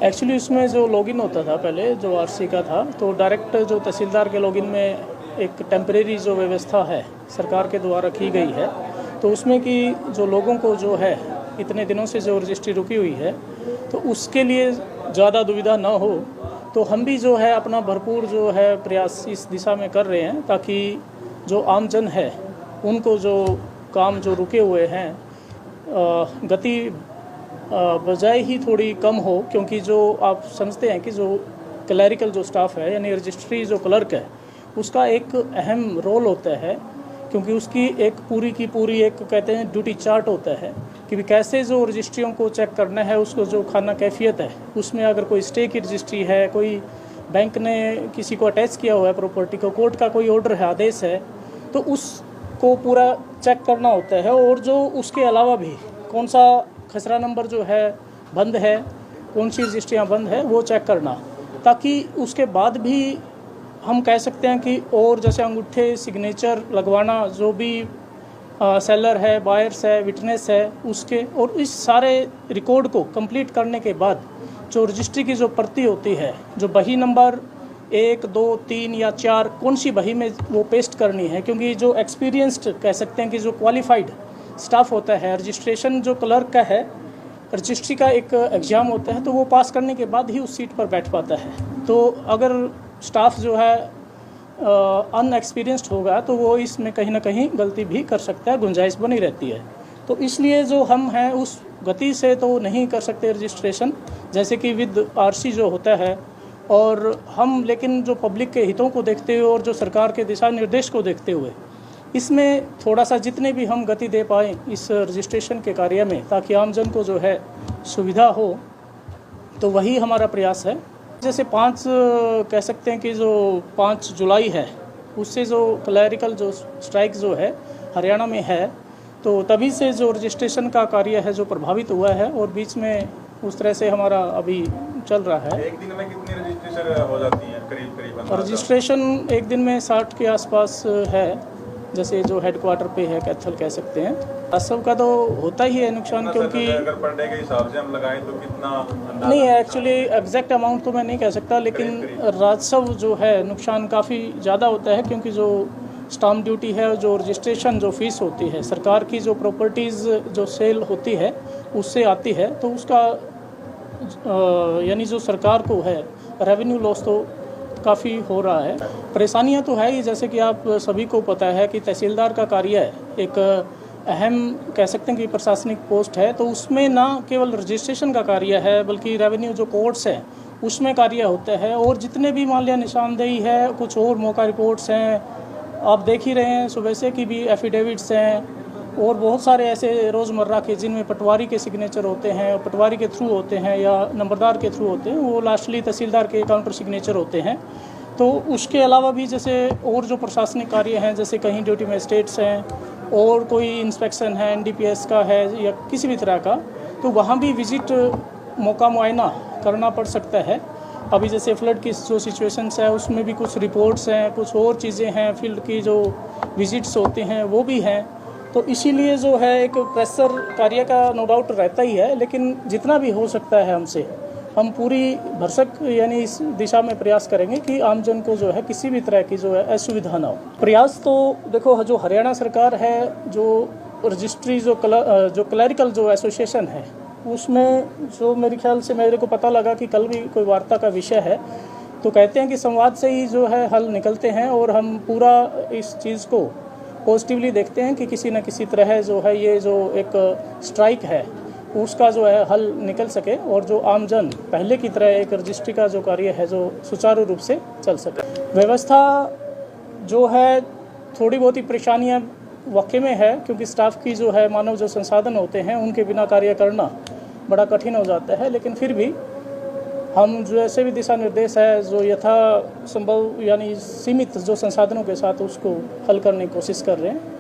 Actually उसमें जो login होता था पहले, जो आरसी का था, तो डायरेक्ट जो तहसीलदार के लॉगिन में एक टेम्परेरी जो व्यवस्था है सरकार के द्वारा की गई है, तो उसमें कि जो लोगों को जो है इतने दिनों से जो रजिस्ट्री रुकी हुई है, तो उसके लिए ज़्यादा दुविधा ना हो, तो हम भी जो है अपना भरपूर जो है प्रयास इस दिशा में कर रहे हैं, ताकि जो आमजन है उनको जो काम जो रुके हुए हैं गति बजाय ही थोड़ी कम हो। क्योंकि जो आप समझते हैं कि जो क्लैरिकल जो स्टाफ है, यानी रजिस्ट्री जो क्लर्क है, उसका एक अहम रोल होता है, क्योंकि उसकी एक पूरी की पूरी एक कहते हैं ड्यूटी चार्ट होता है कि भी कैसे जो रजिस्ट्रियों को चेक करना है, उसको जो खाना कैफियत है, उसमें अगर कोई स्टे की रजिस्ट्री है, कोई बैंक ने किसी को अटैच किया हुआ है प्रॉपर्टी को, कोर्ट का कोई ऑर्डर है, आदेश है, तो उसको पूरा चेक करना होता है। और जो उसके अलावा भी कौन सा खसरा नंबर जो है बंद है, कौन सी रजिस्ट्रियाँ बंद है, वो चेक करना, ताकि उसके बाद भी हम कह सकते हैं कि और जैसे अंगूठे सिग्नेचर लगवाना, जो भी सेलर है, बायर्स है, विटनेस है, उसके, और इस सारे रिकॉर्ड को कंप्लीट करने के बाद जो रजिस्ट्री की जो प्रति होती है, जो बही नंबर 1, 2, 3 या 4 कौन सी बही में वो पेस्ट करनी है, क्योंकि जो एक्सपीरियंस्ड कह सकते हैं कि जो क्वालिफाइड स्टाफ होता है, रजिस्ट्रेशन जो क्लर्क का है, रजिस्ट्री का एक एग्ज़ाम होता है, तो वो पास करने के बाद ही उस सीट पर बैठ पाता है। तो अगर स्टाफ जो है अनएक्सपीरियंस्ड होगा, तो वो इसमें कहीं ना कहीं गलती भी कर सकता है, गुंजाइश बनी रहती है। तो इसलिए जो हम हैं उस गति से तो नहीं कर सकते रजिस्ट्रेशन, जैसे कि विद आरसी जो होता है। और हम लेकिन जो पब्लिक के हितों को देखते हुए और जो सरकार के दिशा निर्देश को देखते हुए इसमें थोड़ा सा जितने भी हम गति दे पाएँ इस रजिस्ट्रेशन के कार्य में, ताकि आमजन को जो है सुविधा हो, तो वही हमारा प्रयास है। जैसे 5 कह सकते हैं कि जो 5 जुलाई है, उससे जो क्लैरिकल जो स्ट्राइक जो है हरियाणा में है, तो तभी से जो रजिस्ट्रेशन का कार्य है जो प्रभावित हुआ है, और बीच में उस तरह से हमारा अभी चल रहा है। एक दिन में कितनी रजिस्ट्रेशन हो जाती है करीब? रजिस्ट्रेशन एक दिन में 60 के आसपास है, जैसे जो हेडक्वार्टर पे है कैथल कह सकते हैं। राजस्व का तो होता ही है नुकसान, क्योंकि अगर पर डे के हिसाब से हम लगाएं तो कितना नहीं है, एक्चुअली एग्जैक्ट अमाउंट तो मैं नहीं कह सकता, लेकिन राजस्व जो है नुकसान काफ़ी ज़्यादा होता है, क्योंकि जो स्टाम्प ड्यूटी है, जो रजिस्ट्रेशन जो फीस होती है, सरकार की जो प्रॉपर्टीज़ जो सेल होती है उससे आती है, तो उसका यानी जो सरकार को है रेवेन्यू लॉस तो काफ़ी हो रहा है। परेशानियां तो है ही, जैसे कि आप सभी को पता है कि तहसीलदार का कार्य एक अहम कह सकते हैं कि प्रशासनिक पोस्ट है, तो उसमें ना केवल रजिस्ट्रेशन का कार्य है, बल्कि रेवेन्यू जो कोर्ट्स है उसमें कार्य होता है। और जितने भी मान लिया निशानदेही है, कुछ और मौका रिपोर्ट्स हैं, आप देख ही रहे हैं, सुबह से की भी एफिडेविट्स हैं, और बहुत सारे ऐसे रोज़मर्रा के जिनमें पटवारी के सिग्नेचर होते हैं, पटवारी के थ्रू होते हैं या नंबरदार के थ्रू होते हैं, वो लास्टली तहसीलदार के काउंटर सिग्नेचर होते हैं। तो उसके अलावा भी जैसे और जो प्रशासनिक कार्य हैं, जैसे कहीं ड्यूटी मैजिस्ट्रेट्स हैं, और कोई इंस्पेक्शन है एनडीपीएस का है या किसी भी तरह का, तो वहाँ भी विजिट मौका मुआयना करना पड़ सकता है। अभी जैसे फ्लड की जो सिचुएशंस है, उसमें भी कुछ रिपोर्ट्स हैं, कुछ और चीज़ें हैं, फील्ड की जो विजिट्स होते हैं वो भी हैं। तो इसीलिए जो है एक प्रेशर कार्य का नो डाउट रहता ही है, लेकिन जितना भी हो सकता है हमसे, हम पूरी भरसक यानी इस दिशा में प्रयास करेंगे कि आमजन को जो है किसी भी तरह की जो है असुविधा ना हो। प्रयास तो देखो, जो हरियाणा सरकार है, जो रजिस्ट्री जो क्लैरिकल जो एसोसिएशन है, उसमें जो मेरे ख्याल से मेरे को पता लगा कि कल भी कोई वार्ता का विषय है, तो कहते हैं कि संवाद से ही जो है हल निकलते हैं, और हम पूरा इस चीज़ को पॉजिटिवली देखते हैं कि किसी न किसी तरह जो है ये जो एक स्ट्राइक है उसका जो है हल निकल सके, और जो आमजन पहले की तरह एक रजिस्ट्री का जो कार्य है जो सुचारू रूप से चल सके। व्यवस्था जो है थोड़ी बहुत ही परेशानियाँ वाकई में है, क्योंकि स्टाफ की जो है मानव जो संसाधन होते हैं उनके बिना कार्य करना बड़ा कठिन हो जाता है, लेकिन फिर भी हम जो ऐसे भी दिशा निर्देश है जो यथा संभव यानी सीमित जो संसाधनों के साथ उसको हल करने की कोशिश कर रहे हैं।